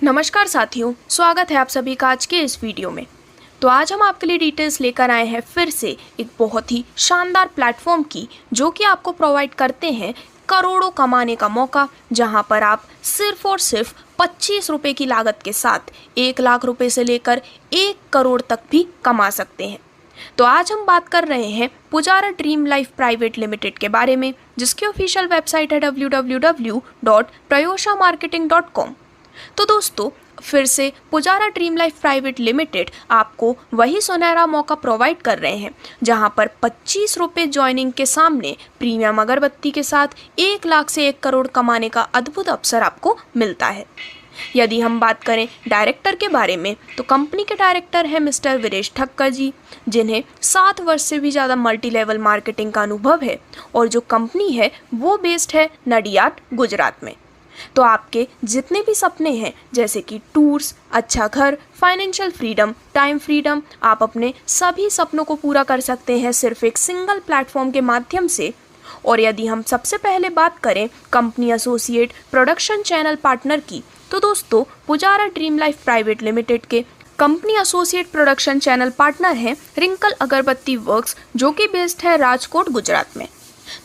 नमस्कार साथियों, स्वागत है आप सभी का आज के इस वीडियो में। तो आज हम आपके लिए डिटेल्स लेकर आए हैं फिर से एक बहुत ही शानदार प्लेटफॉर्म की, जो कि आपको प्रोवाइड करते हैं करोड़ों कमाने का मौका, जहां पर आप सिर्फ और सिर्फ 25 रुपये की लागत के साथ 1 लाख रुपए से लेकर 1 करोड़ तक भी कमा सकते हैं। तो आज हम बात कर रहे हैं Pujara dream life private limited के बारे में, जिसकी ऑफिशियल वेबसाइट है www.prayoshamarketing.com। तो दोस्तों, फिर से Pujara dream life private limited आपको वही सुनहरा मौका प्रोवाइड कर रहे हैं, जहां पर 25 रुपये ज्वाइनिंग के सामने प्रीमियम अगरबत्ती के साथ 1 लाख से 1 करोड़ कमाने का अद्भुत अवसर आपको मिलता है। यदि हम बात करें डायरेक्टर के बारे में, तो कंपनी के डायरेक्टर हैं मिस्टर वीरेश ठक्कर जी, जिन्हें 7 वर्ष से भी ज़्यादा मल्टी लेवल मार्केटिंग का अनुभव है, और जो कंपनी है वो बेस्ड है नडियाद, गुजरात में। तो आपके जितने भी सपने हैं, जैसे कि टूर्स, अच्छा घर, फाइनेंशियल फ्रीडम, टाइम फ्रीडम, आप अपने सभी सपनों को पूरा कर सकते हैं सिर्फ एक सिंगल प्लेटफॉर्म के माध्यम से। और यदि हम सबसे पहले बात करें company associate production channel partner की, तो दोस्तों Pujara dream life private limited के company associate production channel partner हैं रिंकल अगरबत्ती वर्क्स, जो कि बेस्ड है राजकोट, गुजरात में।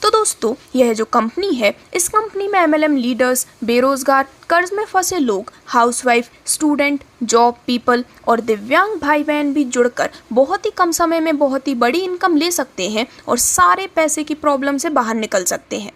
तो दोस्तों, यह जो कंपनी है, इस कंपनी में MLM लीडर्स, बेरोजगार, कर्ज में फंसे लोग, हाउसवाइफ, स्टूडेंट, जॉब पीपल और दिव्यांग भाई बहन भी जुड़कर बहुत ही कम समय में बहुत ही बड़ी इनकम ले सकते हैं और सारे पैसे की प्रॉब्लम से बाहर निकल सकते हैं।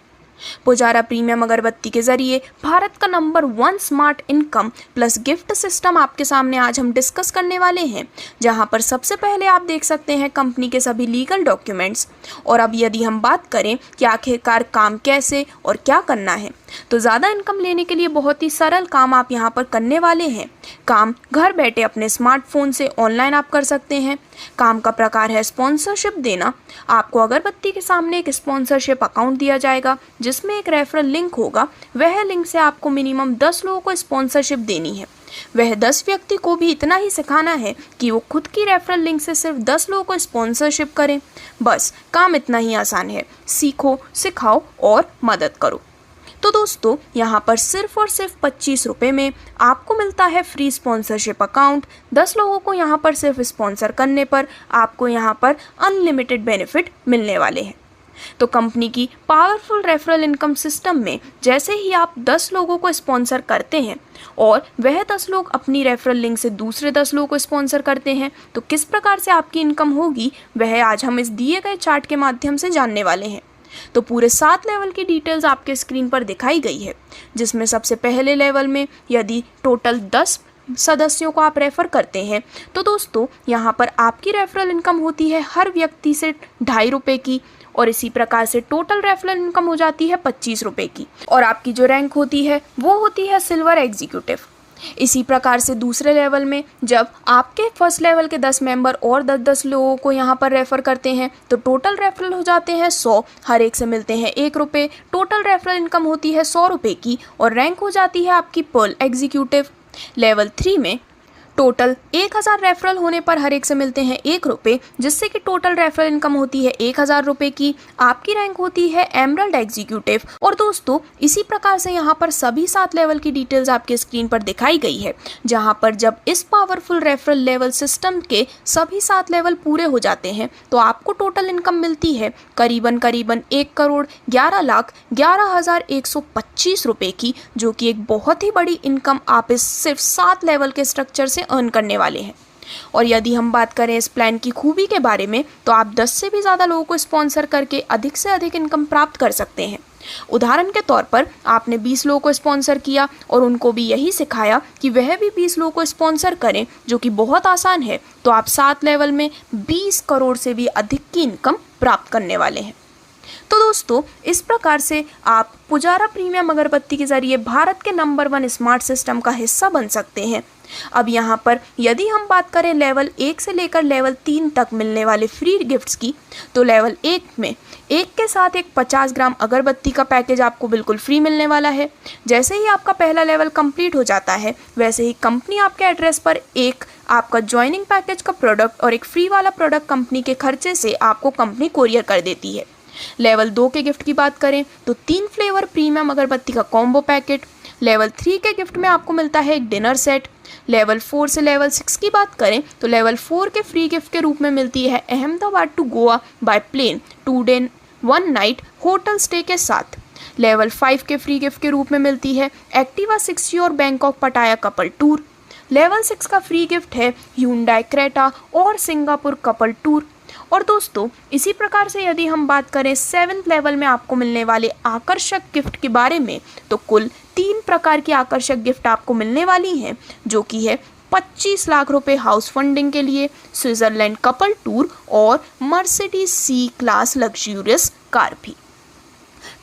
पुजारा प्रीमियम अगरबत्ती के जरिए भारत का number 1 smart income plus gift system आपके सामने आज हम डिस्कस करने वाले हैं, जहां पर सबसे पहले आप देख सकते हैं कंपनी के सभी लीगल डॉक्यूमेंट्स। और अब यदि हम बात करें कि आखिरकार काम कैसे और क्या करना है, तो ज़्यादा इनकम लेने के लिए बहुत ही सरल काम आप यहाँ पर करने वाले हैं। काम घर बैठे अपने स्मार्टफोन से ऑनलाइन आप कर सकते हैं। काम का प्रकार है स्पॉन्सरशिप देना। आपको अगरबत्ती के सामने एक स्पॉन्सरशिप अकाउंट दिया जाएगा, जिसमें एक रेफरल लिंक होगा। वह लिंक से आपको मिनिमम 10 लोगों को स्पॉन्सरशिप देनी है। वह 10 व्यक्ति को भी इतना ही सिखाना है कि वो खुद की रेफरल लिंक से सिर्फ 10 लोगों को स्पॉन्सरशिप करें। बस काम इतना ही आसान है। सीखो, सिखाओ और मदद करो। तो दोस्तों, यहाँ पर सिर्फ और सिर्फ 25 रुपये में आपको मिलता है फ्री स्पॉन्सरशिप अकाउंट। 10 लोगों को यहाँ पर सिर्फ स्पॉन्सर करने पर आपको यहाँ पर अनलिमिटेड बेनिफिट मिलने वाले हैं। तो कंपनी की पावरफुल रेफरल इनकम सिस्टम में जैसे ही आप 10 लोगों को स्पॉन्सर करते हैं और वह 10 लोग अपनी रेफरल लिंक से दूसरे 10 लोगों को स्पॉन्सर करते हैं, तो किस प्रकार से आपकी इनकम होगी, वह आज हम इस दिए गए चार्ट के माध्यम से जानने वाले हैं। तो पूरे 7 लेवल की डिटेल्स आपके स्क्रीन पर दिखाई गई है, जिसमें सबसे पहले लेवल में यदि टोटल 10 सदस्यों को आप रेफ़र करते हैं, तो दोस्तों यहाँ पर आपकी रेफरल इनकम होती है हर व्यक्ति से 2.5 रुपये की, और इसी प्रकार से टोटल रेफरल इनकम हो जाती है 25 रुपये की। और आपकी जो रैंक होती है वो होती है सिल्वर एग्जीक्यूटिव। इसी प्रकार से दूसरे लेवल में जब आपके फर्स्ट लेवल के 10 मेंबर और 10-10 लोगों को यहाँ पर रेफ़र करते हैं, तो टोटल रेफरल हो जाते हैं 100, हर एक से मिलते हैं 1 रुपये। टोटल रेफरल इनकम होती है 100 रुपये की, और रैंक हो जाती है आपकी पर्ल एग्जीक्यूटिव। लेवल 3 में टोटल 1000 रेफरल होने पर हर एक से मिलते हैं 1 रुपये, जिससे कि टोटल रेफरल इनकम होती है 1000 रुपये की। आपकी रैंक होती है एमरल्ड एग्जीक्यूटिव। और दोस्तों, इसी प्रकार से यहाँ पर सभी 7 लेवल की डिटेल्स आपके स्क्रीन पर दिखाई गई है, जहाँ पर जब इस पावरफुल रेफरल लेवल सिस्टम के सभी 7 लेवल पूरे हो जाते हैं, तो आपको टोटल इनकम मिलती है करीबन 1 करोड़ 11,11,125 रुपये की, जो कि एक बहुत ही बड़ी इनकम आप इस सिर्फ 7 लेवल के स्ट्रक्चर से अर्न करने वाले हैं। और यदि हम बात करें इस प्लान की खूबी के बारे में, तो आप 10 से भी ज़्यादा लोगों को स्पॉन्सर करके अधिक से अधिक इनकम प्राप्त कर सकते हैं। उदाहरण के तौर पर आपने 20 लोगों को स्पॉन्सर किया और उनको भी यही सिखाया कि वह भी 20 लोगों को स्पॉन्सर करें, जो कि बहुत आसान है, तो आप 7 लेवल में 20 करोड़ से भी अधिक की इनकम प्राप्त करने वाले हैं। तो दोस्तों, इस प्रकार से आप पुजारा प्रीमियम अगरबत्ती के जरिए भारत के नंबर 1 स्मार्ट सिस्टम का हिस्सा बन सकते हैं। अब यहाँ पर यदि हम बात करें लेवल 1 से लेकर लेवल 3 तक मिलने वाले फ्री गिफ्ट्स की, तो लेवल 1 में 1 के साथ एक 50 ग्राम अगरबत्ती का पैकेज आपको बिल्कुल फ्री मिलने वाला है। जैसे ही आपका पहला लेवल कंप्लीट हो जाता है, वैसे ही कंपनी आपके एड्रेस पर एक आपका ज्वाइनिंग पैकेज का प्रोडक्ट और एक फ्री वाला प्रोडक्ट कंपनी के खर्चे से आपको कंपनी कोरियर कर देती है। लेवल 2 के गिफ्ट की बात करें तो 3 फ्लेवर प्रीमियम अगरबत्ती का कॉम्बो पैकेट, लेवल 3 के गिफ्ट में आपको मिलता है एक डिनर सेट। लेवल 4 से लेवल 6 की बात करें तो लेवल 4 के फ्री गिफ्ट के रूप में मिलती है Ahmedabad to Goa by plane 2 day 1 night hotel stay के साथ। लेवल 5 के फ्री गिफ्ट के रूप में मिलती है एक्टिवा 60 और बैंकॉक पटाया कपल टूर। लेवल 6 का फ्री गिफ्ट है Hyundai क्रेटा और सिंगापुर कपल टूर। और दोस्तों इसी प्रकार से यदि हम बात करें 7th लेवल में आपको मिलने वाले आकर्षक गिफ्ट के बारे में, तो कुल 3 प्रकार की आकर्षक गिफ्ट आपको मिलने वाली हैं, जो कि है 25 लाख रुपए हाउस फंडिंग के लिए, स्विट्जरलैंड कपल टूर और Mercedes C class luxurious car भी।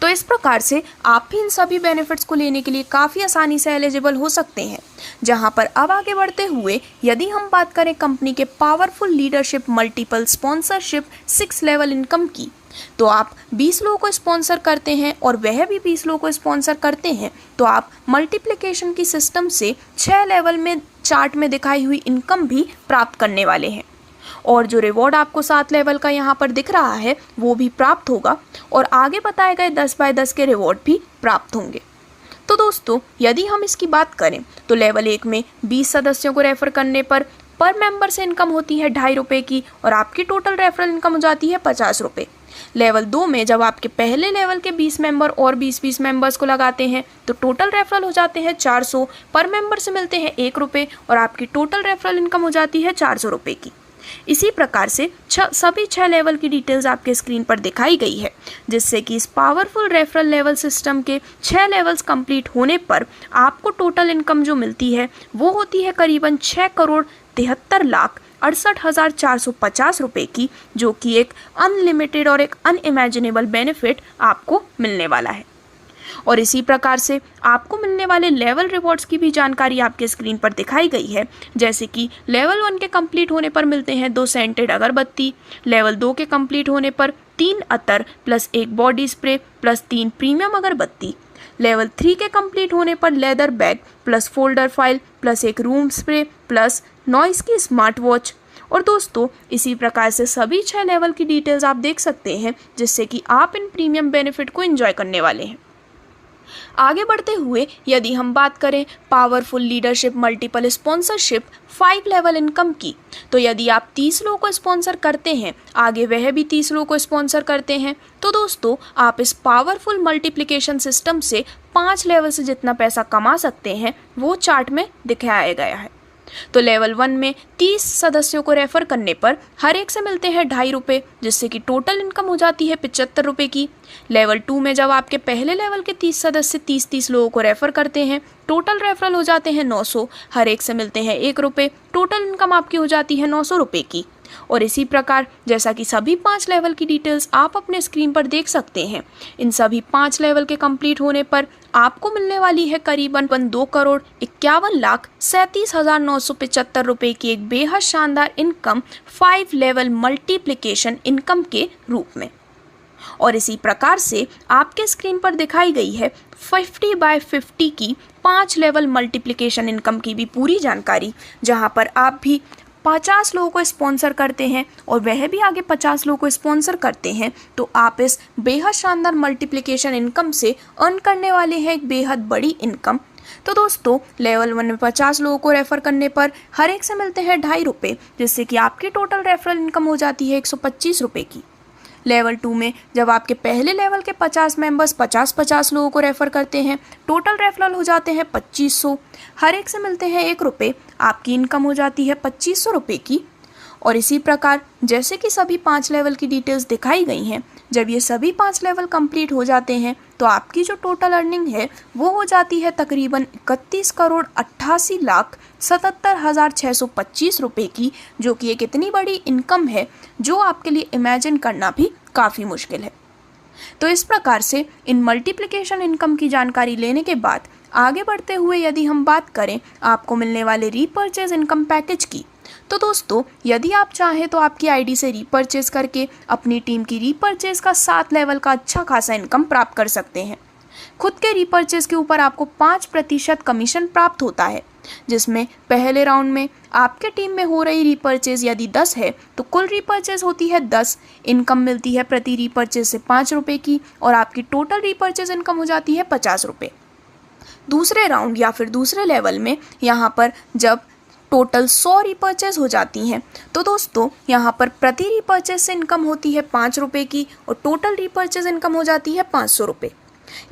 तो इस प्रकार से आप भी इन सभी बेनिफिट्स को लेने के लिए काफ़ी आसानी से एलिजिबल हो सकते हैं। जहां पर अब आगे बढ़ते हुए यदि हम बात करें कंपनी के powerful leadership multiple sponsorship 6 level income की, तो आप 20 लोगों को स्पॉन्सर करते हैं और वह भी 20 लोगों को स्पॉन्सर करते हैं, तो आप मल्टीप्लिकेशन की सिस्टम से 6 लेवल में चार्ट में दिखाई हुई इनकम भी प्राप्त करने वाले हैं। और जो रिवॉर्ड आपको 7 लेवल का यहाँ पर दिख रहा है वो भी प्राप्त होगा और आगे बताए गए 10 बाय 10 के रिवॉर्ड भी प्राप्त होंगे। तो दोस्तों यदि हम इसकी बात करें तो लेवल 1 में 20 सदस्यों को रेफर करने पर मेंबर से इनकम होती है 2.5 रुपये की और आपकी टोटल रेफरल इनकम हो जाती है 50 रुपये। लेवल 2 में जब आपके पहले लेवल के 20 मेंबर और 20-20 मेंबर्स को लगाते हैं तो टोटल रेफरल हो जाते हैं 400, पर मेंबर से मिलते हैं 1 रुपये और आपकी टोटल रेफरल इनकम हो जाती है 400 रुपये की। इसी प्रकार से सभी 6 लेवल की डिटेल्स आपके स्क्रीन पर दिखाई गई है, जिससे कि इस पावरफुल रेफरल लेवल सिस्टम के 6 लेवल्स कंप्लीट होने पर आपको टोटल इनकम जो मिलती है वो होती है करीबन 6,73,68,450 रुपये की, जो कि एक अनलिमिटेड और एक अनइमेजिनेबल बेनिफिट आपको मिलने वाला है। और इसी प्रकार से आपको मिलने वाले लेवल रिवॉर्ड्स की भी जानकारी आपके स्क्रीन पर दिखाई गई है, जैसे कि लेवल 1 के कंप्लीट होने पर मिलते हैं 2 सेंटेड अगरबत्ती, लेवल 2 के कंप्लीट होने पर 3 अतर plus 1 body spray plus 3 premium agarbatti, level 3 के कंप्लीट होने पर leather bag plus folder file plus 1 room spray plus Noise की स्मार्ट वॉच। और दोस्तों इसी प्रकार से सभी 6 लेवल की डिटेल्स आप देख सकते हैं, जिससे कि आप इन प्रीमियम बेनिफिट को एंजॉय करने वाले हैं। आगे बढ़ते हुए यदि हम बात करें powerful leadership multiple sponsorship 5 level income की, तो यदि आप 30 लोगों को स्पॉन्सर करते हैं, आगे वह भी 30 लोगों को स्पॉन्सर करते हैं, तो दोस्तों आप इस पावरफुल मल्टीप्लिकेशन सिस्टम से 5 लेवल से जितना पैसा कमा सकते हैं वो चार्ट में दिखाया गया है। तो लेवल 1 में 30 सदस्यों को रेफर करने पर हर एक से मिलते हैं 2.5 रुपये, जिससे कि टोटल इनकम हो जाती है 75 रुपये की। लेवल 2 में जब आपके पहले लेवल के 30 सदस्य 30-30 लोगों को रेफर करते हैं, टोटल रेफरल हो जाते हैं 900, हर एक से मिलते हैं 1 रुपये, टोटल इनकम आपकी हो जाती है 900 रुपये की। और इसी प्रकार जैसा कि सभी 5 लेवल की डिटेल्स आप अपने स्क्रीन पर देख सकते हैं, इन सभी 5 लेवल के कंप्लीट होने पर आपको मिलने वाली है करीबन 2,51,37,975 रुपये की एक बेहद शानदार इनकम 5 लेवल मल्टीप्लिकेशन इनकम के रूप में। और इसी प्रकार से आपके स्क्रीन पर दिखाई गई है 50/50 की 5 लेवल मल्टीप्लिकेशन इनकम की भी पूरी जानकारी, जहां पर आप भी 50 लोगों को स्पॉन्सर करते हैं और वह भी आगे 50 लोगों को स्पॉन्सर करते हैं, तो आप इस बेहद शानदार मल्टीप्लिकेशन इनकम से अर्न करने वाले हैं एक बेहद बड़ी इनकम। तो दोस्तों लेवल 1 में 50 लोगों को रेफर करने पर हर एक से मिलते हैं 2.5 रुपये, जिससे कि आपकी टोटल रेफरल इनकम हो जाती है 125 रुपये की। लेवल 2 में जब आपके पहले लेवल के 50 मेंबर्स 50-50 लोगों को रेफर करते हैं, टोटल रेफरल हो जाते हैं 2500, हर एक से मिलते हैं 1 रुपये, आपकी इनकम हो जाती है 2500 रुपये की। और इसी प्रकार जैसे कि सभी 5 लेवल की डिटेल्स दिखाई गई हैं, जब ये सभी 5 लेवल कंप्लीट हो जाते हैं तो आपकी जो टोटल अर्निंग है वो हो जाती है तकरीबन 31,88,77,625 रुपये की, जो कि एक इतनी बड़ी इनकम है जो आपके लिए इमेजिन करना भी काफ़ी मुश्किल है। तो इस प्रकार से इन मल्टीप्लिकेशन इनकम की जानकारी लेने के बाद आगे बढ़ते हुए यदि हम बात करें आपको मिलने वाले रीपर्चेज इनकम पैकेज की, तो दोस्तों यदि आप चाहें तो आपकी आईडी से रीपर्चेज करके अपनी टीम की रीपर्चेज का 7 लेवल का अच्छा खासा इनकम प्राप्त कर सकते हैं। खुद के रीपर्चेज के ऊपर आपको 5% कमीशन प्राप्त होता है, जिसमें पहले राउंड में आपके टीम में हो रही रीपर्चेज यदि 10 है तो कुल रीपर्चेज होती है 10, इनकम मिलती है प्रति रीपर्चेज से 5 रुपये की और आपकी टोटल रीपर्चेज इनकम हो जाती है 50 रुपये। दूसरे राउंड या फिर दूसरे लेवल में यहाँ पर जब टोटल 100 रीपर्चेज हो जाती हैं तो दोस्तों यहाँ पर प्रति रीपर्चेज से इनकम होती है 5 रुपये की और टोटल रीपर्चेज इनकम हो जाती है 500 रुपये।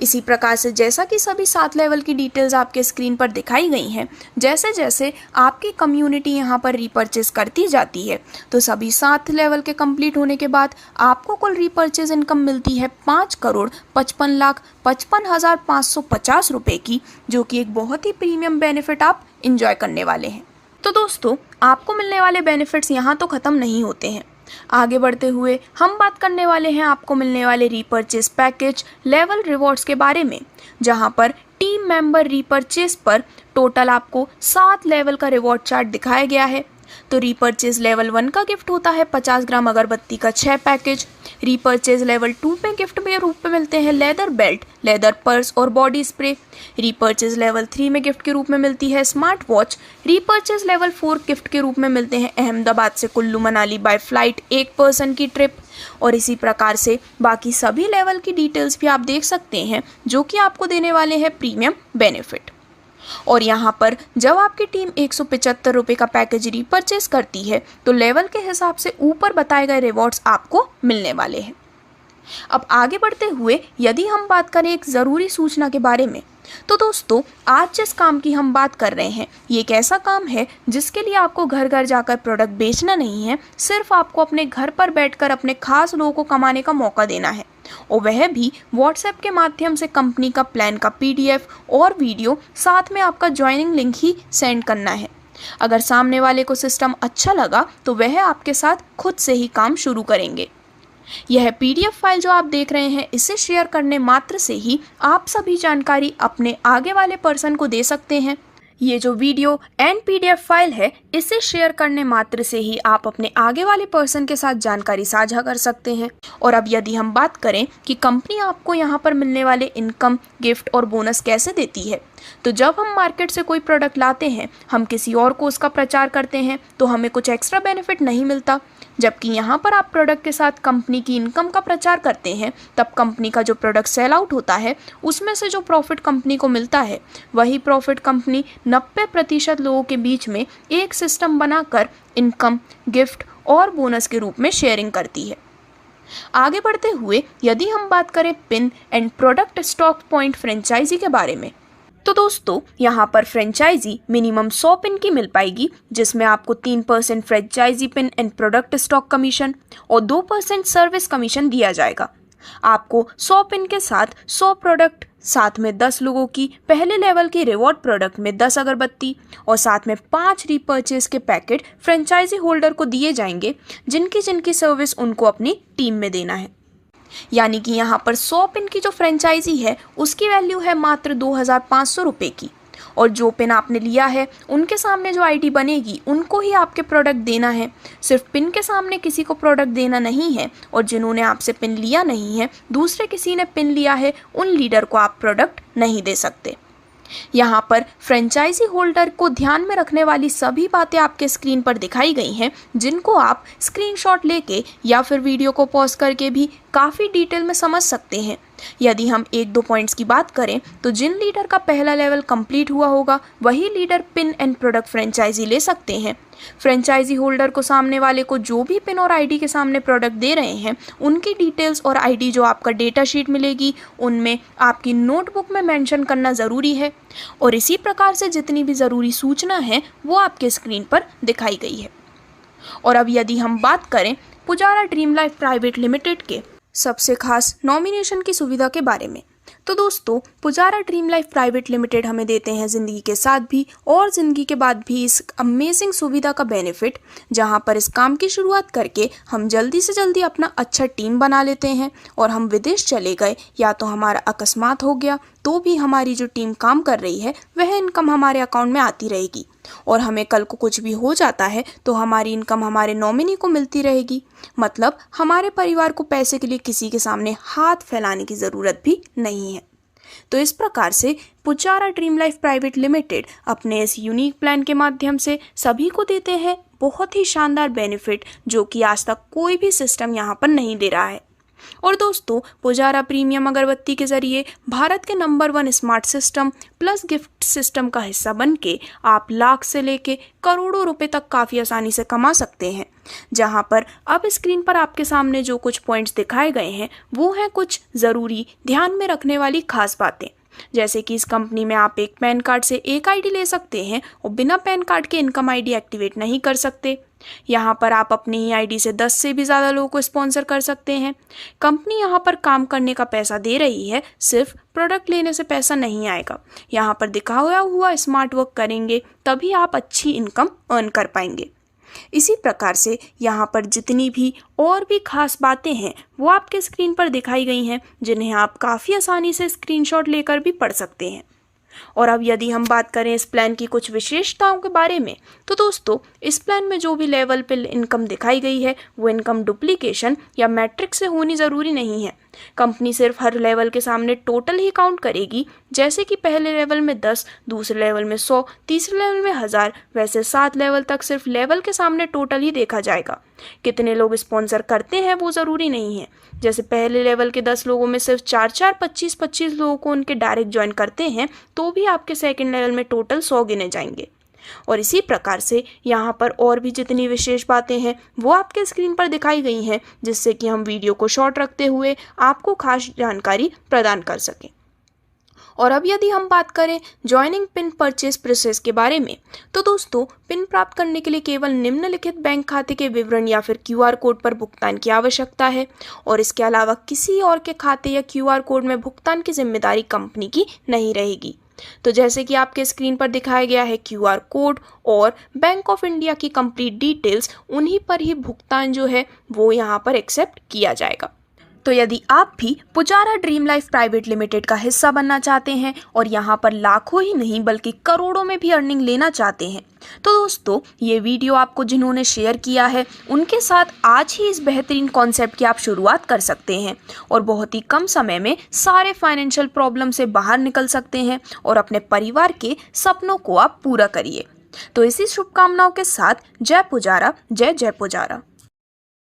इसी प्रकार से जैसा कि सभी 7 लेवल की डिटेल्स आपके स्क्रीन पर दिखाई गई हैं, जैसे जैसे आपकी कम्युनिटी यहाँ पर रीपर्चेज करती जाती है तो सभी 7 लेवल के कंप्लीट होने के बाद आपको कुल रीपर्चेज इनकम मिलती है 5,55,55,550 रुपये की, जो कि एक बहुत ही प्रीमियम बेनिफिट आप इंजॉय करने वाले हैं। तो दोस्तों आपको मिलने वाले बेनिफिट्स यहाँ तो ख़त्म नहीं होते हैं। आगे बढ़ते हुए हम बात करने वाले हैं आपको मिलने वाले रीपर्चेज पैकेज लेवल रिवॉर्ड्स के बारे में, जहां पर टीम मेंबर रीपर्चेज पर टोटल आपको 7 लेवल का रिवॉर्ड चार्ट दिखाया गया है। तो रीपर्चेज लेवल 1 का गिफ्ट होता है 50 ग्राम अगरबत्ती का 6 पैकेज। रीपर्चेज लेवल 2 में गिफ्ट के रूप में मिलते हैं लेदर बेल्ट, लेदर पर्स और बॉडी स्प्रे। रीपर्चेज लेवल 3 में गिफ्ट के रूप में मिलती है smart watch. Repurchase level 4 gift के रूप में मिलते हैं अहमदाबाद से Kullu Manali by flight 1 person की ट्रिप। और इसी प्रकार से बाकी सभी लेवल की डिटेल्स भी आप देख सकते हैं, जो कि आपको देने वाले हैं प्रीमियम बेनिफिट। और यहाँ पर जब आपकी टीम 175 रुपये का पैकेज रीपर्चेस करती है तो लेवल के हिसाब से ऊपर बताए गए रिवॉर्ड्स आपको मिलने वाले हैं। अब आगे बढ़ते हुए यदि हम बात करें एक ज़रूरी सूचना के बारे में, तो दोस्तों आज जिस काम की हम बात कर रहे हैं ये एक ऐसा काम है जिसके लिए आपको घर घर जाकर प्रोडक्ट बेचना नहीं है, सिर्फ आपको अपने घर पर बैठकर अपने खास लोगों को कमाने का मौका देना है, और वह भी व्हाट्सएप के माध्यम से कंपनी का प्लान का PDF और वीडियो, साथ में आपका ज्वाइनिंग लिंक ही सेंड करना है। अगर सामने वाले को सिस्टम अच्छा लगा तो वह आपके साथ खुद से ही काम शुरू करेंगे। यह PDF फाइल जो आप देख रहे हैं, इसे शेयर करने मात्र से ही आप सभी जानकारी अपने आगे वाले पर्सन को दे सकते हैं। ये जो वीडियो एंड PDF फाइल है, इसे शेयर करने मात्र से ही आप अपने आगे वाले पर्सन के साथ जानकारी साझा कर सकते हैं। और अब यदि हम बात करें कि कंपनी आपको यहाँ पर मिलने वाले इनकम, गिफ्ट और बोनस कैसे देती है, तो जब हम मार्केट से कोई प्रोडक्ट लाते हैं, हम किसी और को उसका प्रचार करते हैं तो हमें कुछ एक्स्ट्रा बेनिफिट नहीं मिलता। जबकि यहाँ पर आप प्रोडक्ट के साथ कंपनी की इनकम का प्रचार करते हैं, तब कंपनी का जो प्रोडक्ट सेल आउट होता है उसमें से जो प्रॉफिट कंपनी को मिलता है, वही प्रॉफिट कंपनी 90% लोगों के बीच में एक सिस्टम बनाकर इनकम, गिफ्ट और बोनस के रूप में शेयरिंग करती है। आगे बढ़ते हुए यदि हम बात करें pin and product stock point franchise के बारे में, तो दोस्तों यहाँ पर फ्रेंचाइजी मिनिमम 100 पिन की मिल पाएगी, जिसमें आपको 3% franchise pin and product stock commission और 2% सर्विस कमीशन दिया जाएगा। आपको 100 पिन के साथ 100 प्रोडक्ट, साथ में 10 लोगों की पहले लेवल की रिवॉर्ड प्रोडक्ट में 10 अगरबत्ती और साथ में 5 रीपर्चेज के पैकेट फ्रेंचाइजी होल्डर को दिए जाएंगे, जिनकी सर्विस उनको अपनी टीम में देना है। यानी कि यहाँ पर 100 पिन की जो फ्रेंचाइजी है उसकी वैल्यू है मात्र 2,500 रुपये की, और जो पिन आपने लिया है उनके सामने जो ID बनेगी उनको ही आपके प्रोडक्ट देना है। सिर्फ पिन के सामने किसी को प्रोडक्ट देना नहीं है, और जिन्होंने आपसे पिन लिया नहीं है, दूसरे किसी ने पिन लिया है, उन लीडर को आप प्रोडक्ट नहीं दे सकते। यहाँ पर फ्रेंचाइजी होल्डर को ध्यान में रखने वाली सभी बातें आपके स्क्रीन पर दिखाई गई हैं, जिनको आप स्क्रीनशॉट लेके या फिर वीडियो को पॉज करके भी काफ़ी डिटेल में समझ सकते हैं। यदि हम 1-2 पॉइंट्स की बात करें तो जिन लीडर का पहला लेवल कंप्लीट हुआ होगा वही leader pin and product franchise ले सकते हैं। फ्रेंचाइजी होल्डर को सामने वाले को जो भी पिन और ID के सामने प्रोडक्ट दे रहे हैं उनकी डिटेल्स और ID जो आपका डेटा शीट मिलेगी उनमें आपकी नोटबुक में मेंशन करना ज़रूरी है, और इसी प्रकार से जितनी भी ज़रूरी सूचना है वो आपके स्क्रीन पर दिखाई गई है। और अब यदि हम बात करें Pujara dream life private limited के सबसे खास नॉमिनेशन की सुविधा के बारे में, तो दोस्तों Pujara dream life private limited हमें देते हैं ज़िंदगी के साथ भी और ज़िंदगी के बाद भी इस अमेजिंग सुविधा का बेनिफिट, जहां पर इस काम की शुरुआत करके हम जल्दी से जल्दी अपना अच्छा टीम बना लेते हैं, और हम विदेश चले गए या तो हमारा अकस्मात हो गया तो भी हमारी जो टीम काम कर रही है वह इनकम हमारे अकाउंट में आती रहेगी, और हमें कल को कुछ भी हो जाता है तो हमारी इनकम हमारे नॉमिनी को मिलती रहेगी। मतलब हमारे परिवार को पैसे के लिए किसी के सामने हाथ फैलाने की ज़रूरत भी नहीं है। तो इस प्रकार से Pujara dream life private limited अपने इस यूनिक प्लान के माध्यम से सभी को देते हैं बहुत ही शानदार बेनिफिट, जो कि आज तक कोई भी सिस्टम यहाँ पर नहीं दे रहा है। और दोस्तों, पुजारा प्रीमियम अगरबत्ती के जरिए भारत के number 1 smart system plus gift system का हिस्सा बन के आप लाख से लेके करोड़ों रुपए तक काफ़ी आसानी से कमा सकते हैं। जहां पर अब स्क्रीन पर आपके सामने जो कुछ पॉइंट्स दिखाए गए हैं वो हैं कुछ ज़रूरी ध्यान में रखने वाली खास बातें। जैसे कि इस कंपनी में आप एक पैन कार्ड से एक आईडी ले सकते हैं और बिना पैन कार्ड के इनकम आईडी एक्टिवेट नहीं कर सकते। यहाँ पर आप अपनी ही आईडी से 10 से भी ज़्यादा लोगों को स्पॉन्सर कर सकते हैं। कंपनी यहाँ पर काम करने का पैसा दे रही है, सिर्फ प्रोडक्ट लेने से पैसा नहीं आएगा। यहाँ पर दिखाया हुआ स्मार्ट वर्क करेंगे तभी आप अच्छी इनकम अर्न कर पाएंगे। इसी प्रकार से यहाँ पर जितनी भी और भी खास बातें हैं वो आपके स्क्रीन पर दिखाई गई हैं, जिन्हें आप काफ़ी आसानी से स्क्रीनशॉट लेकर भी पढ़ सकते हैं। और अब यदि हम बात करें इस प्लान की कुछ विशेषताओं के बारे में, तो दोस्तों इस प्लान में जो भी लेवल पे इनकम दिखाई गई है वो इनकम डुप्लीकेशन या मैट्रिक से होनी ज़रूरी नहीं है। कंपनी सिर्फ हर लेवल के सामने टोटल ही काउंट करेगी। जैसे कि पहले लेवल में 10, दूसरे लेवल में 100, तीसरे लेवल में 1000, वैसे 7 लेवल तक सिर्फ लेवल के सामने टोटल ही देखा जाएगा। कितने लोग स्पॉन्सर करते हैं वो ज़रूरी नहीं है। जैसे पहले लेवल के 10 लोगों में सिर्फ 4-4, 25-25 लोगों को उनके डायरेक्ट ज्वाइन करते हैं तो भी आपके सेकेंड लेवल में टोटल 100 गिने जाएंगे। और इसी प्रकार से यहाँ पर और भी जितनी विशेष बातें हैं वो आपके स्क्रीन पर दिखाई गई हैं, जिससे कि हम वीडियो को शॉर्ट रखते हुए आपको खास जानकारी प्रदान कर सकें। और अब यदि हम बात करें ज्वाइनिंग पिन परचेज प्रोसेस के बारे में, तो दोस्तों पिन प्राप्त करने के लिए केवल निम्नलिखित बैंक खाते के विवरण या फिर QR कोड पर भुगतान की आवश्यकता है और इसके अलावा किसी और के खाते या QR कोड में भुगतान की जिम्मेदारी कंपनी की नहीं रहेगी। तो जैसे कि आपके स्क्रीन पर दिखाया गया है QR कोड और बैंक ऑफ इंडिया की कंप्लीट डिटेल्स, उन्हीं पर ही भुगतान जो है वो यहाँ पर एक्सेप्ट किया जाएगा। तो यदि आप भी Pujara dream life private limited का हिस्सा बनना चाहते हैं और यहाँ पर लाखों ही नहीं बल्कि करोड़ों में भी अर्निंग लेना चाहते हैं, तो दोस्तों ये वीडियो आपको जिन्होंने शेयर किया है उनके साथ आज ही इस बेहतरीन कॉन्सेप्ट की आप शुरुआत कर सकते हैं और बहुत ही कम समय में सारे फाइनेंशियल प्रॉब्लम से बाहर निकल सकते हैं और अपने परिवार के सपनों को आप पूरा करिए। तो इसी शुभकामनाओं के साथ जय पुजारा, जय जय पुजारा।